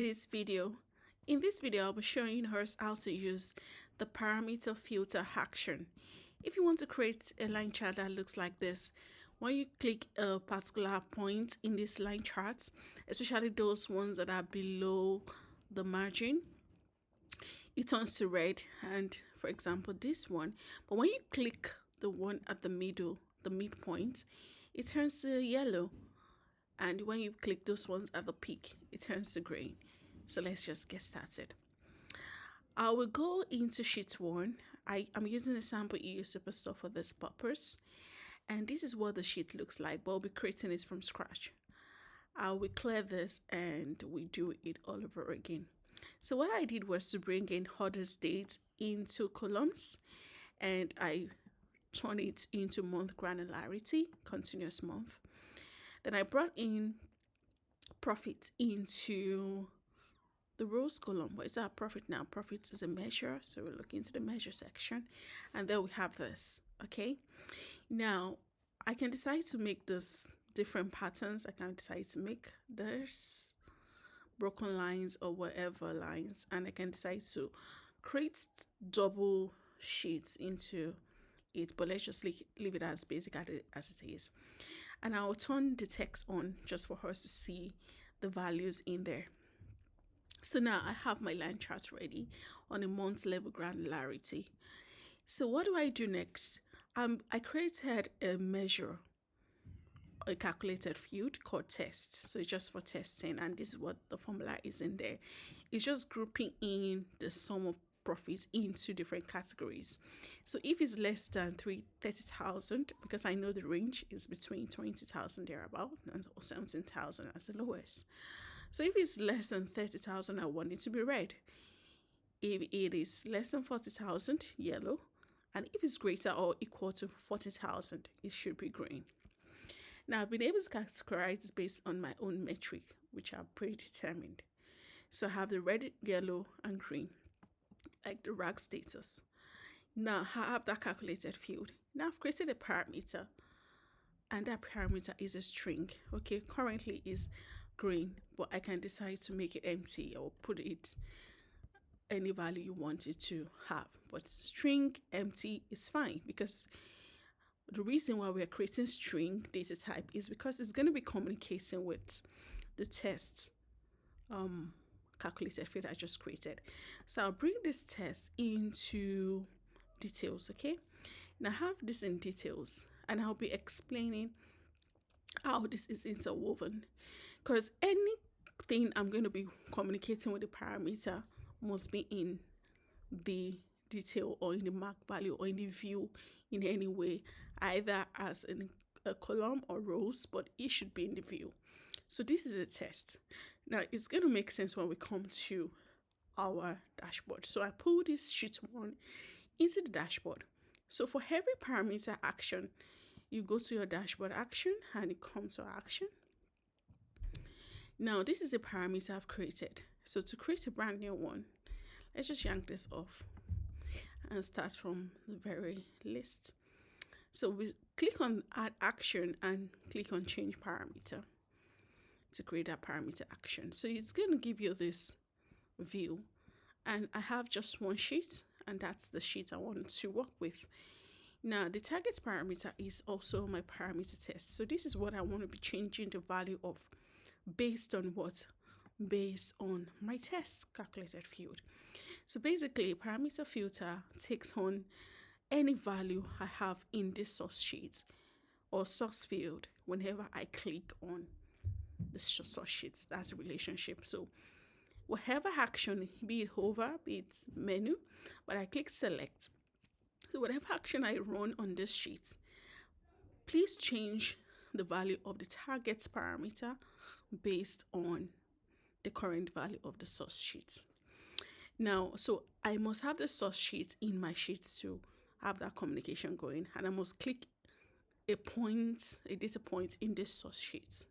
this video. In this video, I'll be showing us how to use the parameter filter action. If you want to create a line chart that looks like this, when you click a particular point in this line chart, especially those ones that are below the margin, it turns to red. And for example, this one, but when you click the one at the middle, the midpoint, it turns to yellow. And when you click those ones at the peak, it turns to green. So let's just get started. I will go into sheet 1. I'm using a sample EU Superstore for this purpose. And this is what the sheet looks like, but I'll be creating it from scratch. I will clear this and we do it all over again. So what I did was to bring in orders dates into columns, and I turn it into month granularity, continuous month. Then I brought in profit into the rows column. What is our profit now? Profit is a measure, so we'll look into the measure section, and then we have this. Okay, now I can decide to make this different patterns. I can decide to make this broken lines or whatever lines, and I can decide to create double sheets into it, but let's just leave it as basic as it is. And I'll turn the text on just for us to see the values in there. So now I have my line chart ready on a month level granularity. So what do I do next? I created a measure, a calculated field called test. So it's just for testing, and this is what the formula is in there. It's just grouping in the sum of profits into different categories. So if it's less than 30,000, because I know the range is between 20,000 thereabout and 17,000 as the lowest. So if it's less than 30,000, I want it to be red. If it is less than 40,000, yellow. And if it's greater or equal to 40,000, it should be green. Now, I've been able to categorize based on my own metric, which are predetermined. So I have the red, yellow, and green, like the rag status. Now I have that calculated field. Now I've created a parameter, and that parameter is a string. Okay, currently is green, but I can decide to make it empty or put it any value you want it to have. But string empty is fine, because the reason why we're creating string data type is because it's going to be communicating with the test calculated field I just created. So I'll bring this test into details. Okay, now I have this in details, and I'll be explaining how this is interwoven, because anything I'm going to be communicating with the parameter must be in the detail or in the mark value or in the view in any way, either as in a column or rows, but it should be in the view. So this is a test. Now it's going to make sense when we come to our dashboard. So I pull this sheet 1 into the dashboard. So for every parameter action, you go to your dashboard action and it comes to action. Now this is a parameter I've created. So to create a brand new one, let's just yank this off and start from the very list. So we click on add action and click on change parameter to create that parameter action. So it's going to give you this view, and I have just one sheet, and that's the sheet I want to work with. Now the target parameter is also my parameter test. So this is what I want to be changing the value of based on what? Based on my test calculated field. So basically, parameter filter takes on any value I have in this source sheet or source field whenever I click on the source sheets. That's a relationship. So whatever action, be it hover, be it menu, but I click select. So whatever action I run on this sheet, please change the value of the target parameter based on the current value of the source sheet. Now, so I must have the source sheet in my sheets to have that communication going, and I must click a data point in this source sheet.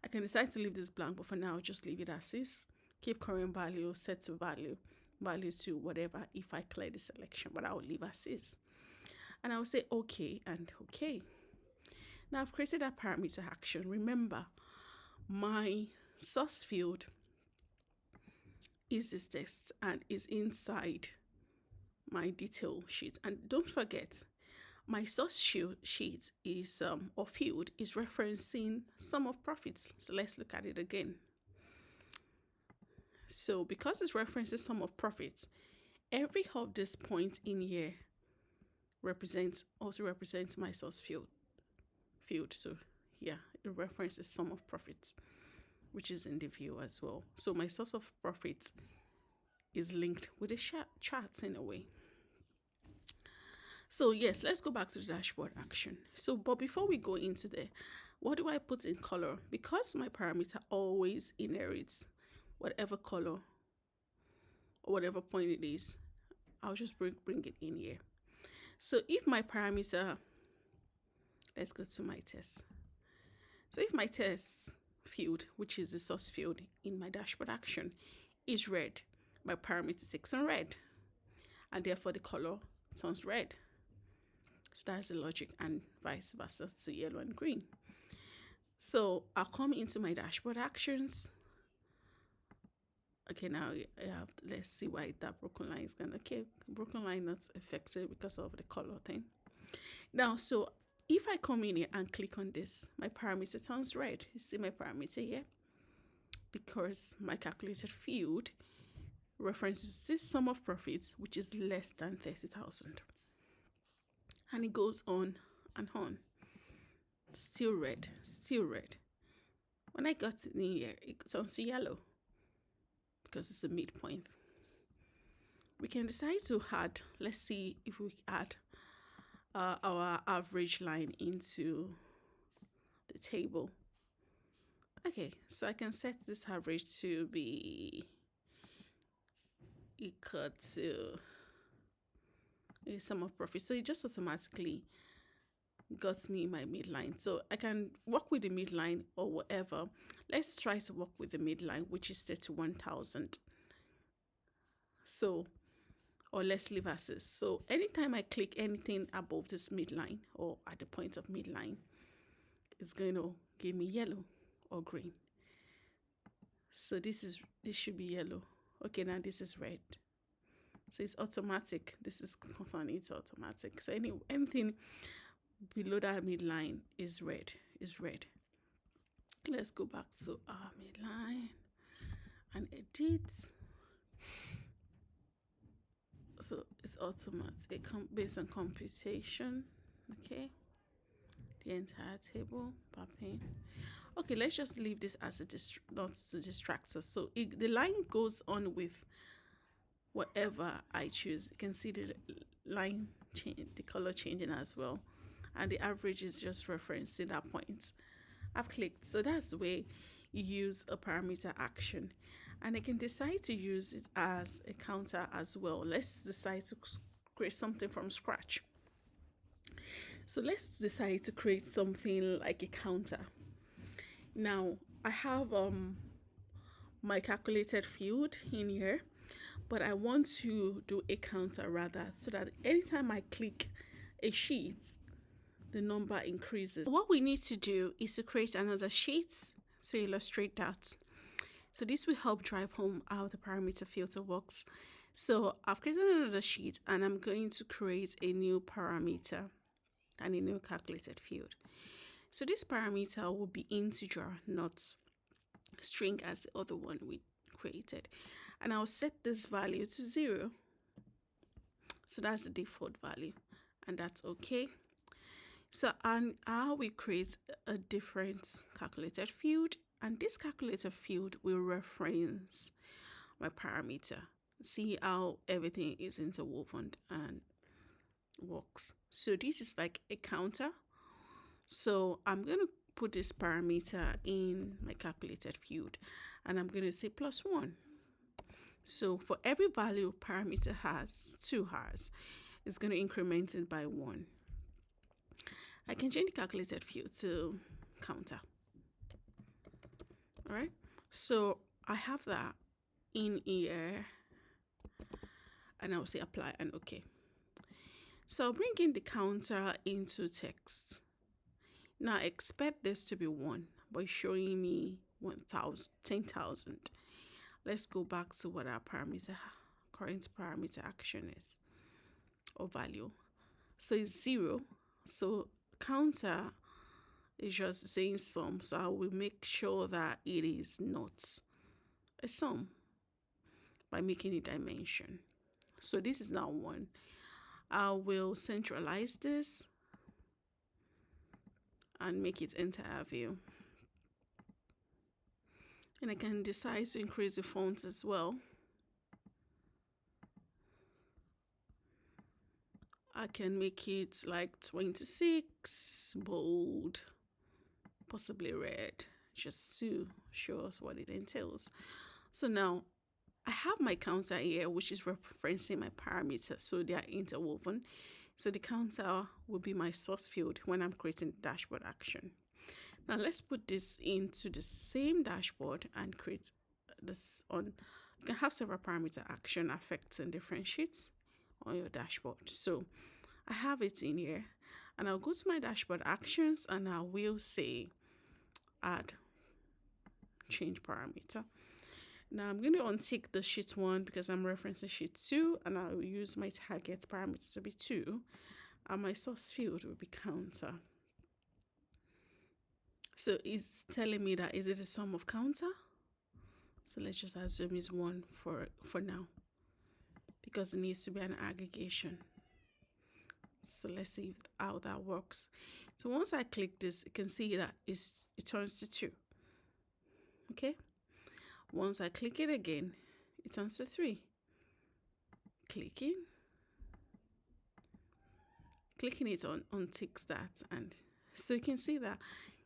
I can decide to leave this blank, but for now, I'll just leave it as is. Keep current value, set to value to whatever if I clear the selection, but I'll leave as is. And I'll say okay and okay. Now I've created that parameter action. Remember, my source field is this text and is inside my detail sheet. And don't forget, my source sheet is or field is referencing sum of profits. So let's look at it again. So because it's referencing sum of profits, every of this point in here also represents my source field. So yeah, it references sum of profits, which is in the view as well. So my source of profits is linked with the charts in a way. So yes, let's go back to the dashboard action. So, but before we go into there, what do I put in color? Because my parameter always inherits whatever color or whatever point it is, I'll just bring it in here. So if my parameter, let's go to my test. So if my test field, which is the source field in my dashboard action, is red, my parameter takes on red, and therefore the color turns red. So that's the logic, and vice versa to yellow and green. So I'll come into my dashboard actions. Okay, now let's see why that broken line is gonna, okay, broken line not affected because of the color thing. Now, so if I come in here and click on this, my parameter turns red. You see my parameter here? Because my calculated field references this sum of profits, which is less than 30,000. And it goes on and on. Still red, still red. When I got in here, it turns to yellow because it's the midpoint. We can decide to add, let's see if we add our average line into the table. Okay, so I can set this average to be equal to a sum of profit. So it just automatically got me my midline. So I can work with the midline or whatever. Let's try to work with the midline, which is 31,000. So, or let's leave as is. So anytime I click anything above this midline or at the point of midline, it's going to give me yellow or green. So this should be yellow. Okay, now this is red. So it's automatic. This is concerning, it's automatic. So anything below that midline is red. Let's go back to our midline and edit. So it's automatic based on computation. Okay, the entire table popping. Okay, let's just leave this as not to distract us. So the line goes on with whatever I choose. You can see the line change, the color changing as well, and the average is just referencing that point. I've clicked. So that's the way you use a parameter action, and I can decide to use it as a counter as well. Let's decide to create something from scratch. So let's decide to create something like a counter. Now I have my calculated field in here, but I want to do a counter rather, so that anytime I click a sheet, the number increases. What we need to do is to create another sheet to illustrate that. So this will help drive home how the parameter filter works. So I've created another sheet and I'm going to create a new parameter and a new calculated field. So this parameter will be integer, not string as the other one we created. And I'll set this value to 0. So that's the default value, and that's okay. So and how we create a different calculated field, and this calculated field will reference my parameter. See how everything is interwoven and works. So this is like a counter. So I'm going to put this parameter in my calculated field, and I'm going to say +1. So for every value parameter has 2 has, it's going to increment it by 1. I can change the calculated field to counter. All right. So I have that in here, and I'll say apply and okay. So I'll bring in the counter into text. Now I expect this to be 1, but it's showing me 10,000. let's go back to what our current parameter action is, or value. So it's 0. So counter is just saying sum. So I will make sure that it is not a sum by making a dimension. So this is now 1. I will centralize this and make it entire view. And I can decide to increase the font as well. I can make it like 26, bold, possibly red, just to show us what it entails. So now I have my counter here, which is referencing my parameters, so they are interwoven. So the counter will be my source field when I'm creating the dashboard action. Now let's put this into the same dashboard and create this on. You can have several parameter action affecting different sheets on your dashboard. So I have it in here, and I'll go to my dashboard actions and I will say add change parameter. Now I'm going to untick the sheet 1 because I'm referencing sheet 2, and I'll use my target parameter to be 2, and my source field will be counter. So it's telling me that is it a sum of counter? So let's just assume it's 1 for now, because it needs to be an aggregation. So let's see how that works. So once I click this, you can see that it turns to 2. Okay. Once I click it again, it turns to 3. Clicking it on ticks that, and so you can see that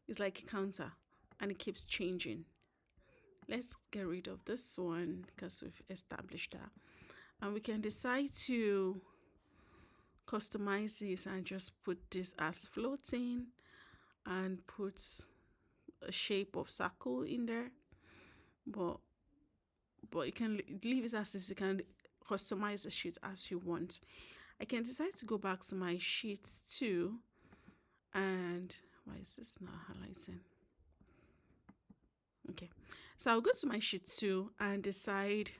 it's like a counter and it keeps changing. Let's get rid of this one because we've established that, and we can decide to customize this and just put this as floating and put a shape of circle in there, but you can leave it as is. You can customize the sheet as you want. I can decide to go back to my sheet 2, and why is this not highlighting? Okay, so I'll go to my sheet 2 and decide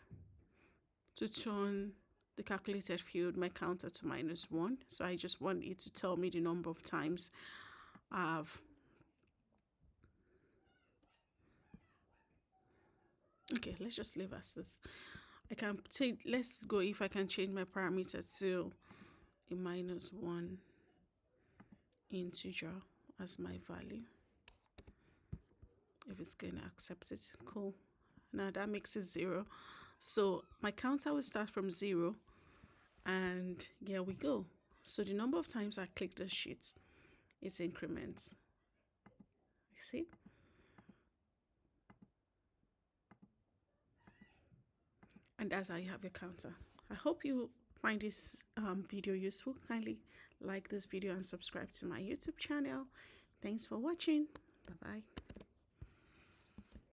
to turn the calculated field, my counter, to -1. So I just want it to tell me the number of times okay, let's just leave as this. I can take, let's go if I can change my parameter to a -1 integer as my value. If it's going to accept it, cool. Now that makes it 0. So my counter will start from 0, and here we go. So the number of times I click the sheet, it increments. You see? And that's how you have your counter. I hope you find this video useful. Kindly like this video and subscribe to my YouTube channel. Thanks for watching. Bye-bye.